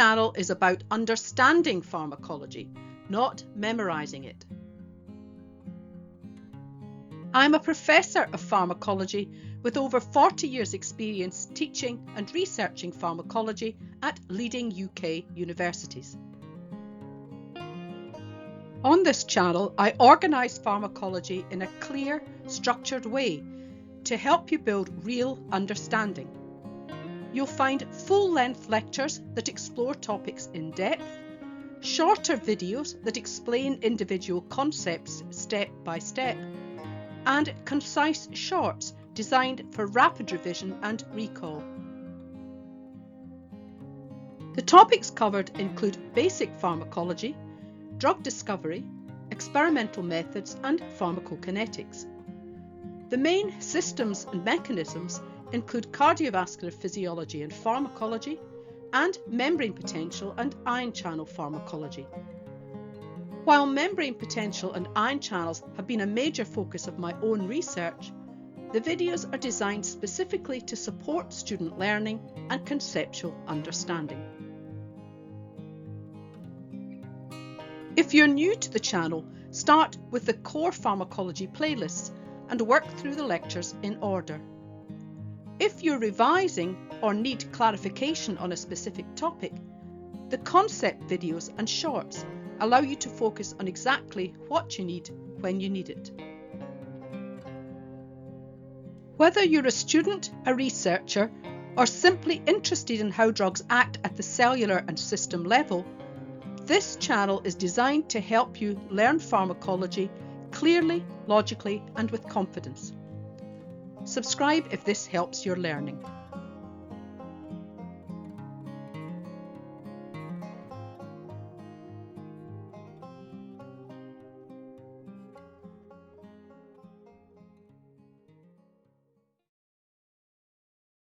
channel is about understanding pharmacology, not memorising it. I'm a Professor of Pharmacology with over 40 years' experience teaching and researching pharmacology at leading UK universities. On this channel, I organise pharmacology in a clear, structured way to help you build real understanding. You'll find full-length lectures that explore topics in depth, shorter videos that explain individual concepts step by step, and concise shorts designed for rapid revision and recall. The topics covered include basic pharmacology, drug discovery, experimental methods, and pharmacokinetics. The main systems and mechanisms include cardiovascular physiology and pharmacology, and membrane potential and ion channel pharmacology. While membrane potential and ion channels have been a major focus of my own research, the videos are designed specifically to support student learning and conceptual understanding. If you're new to the channel, start with the core pharmacology playlists and work through the lectures in order. If you're revising or need clarification on a specific topic, the concept videos and shorts allow you to focus on exactly what you need when you need it. Whether you're a student, a researcher, or simply interested in how drugs act at the cellular and system level, this channel is designed to help you learn pharmacology clearly, logically, and with confidence. Subscribe if this helps your learning.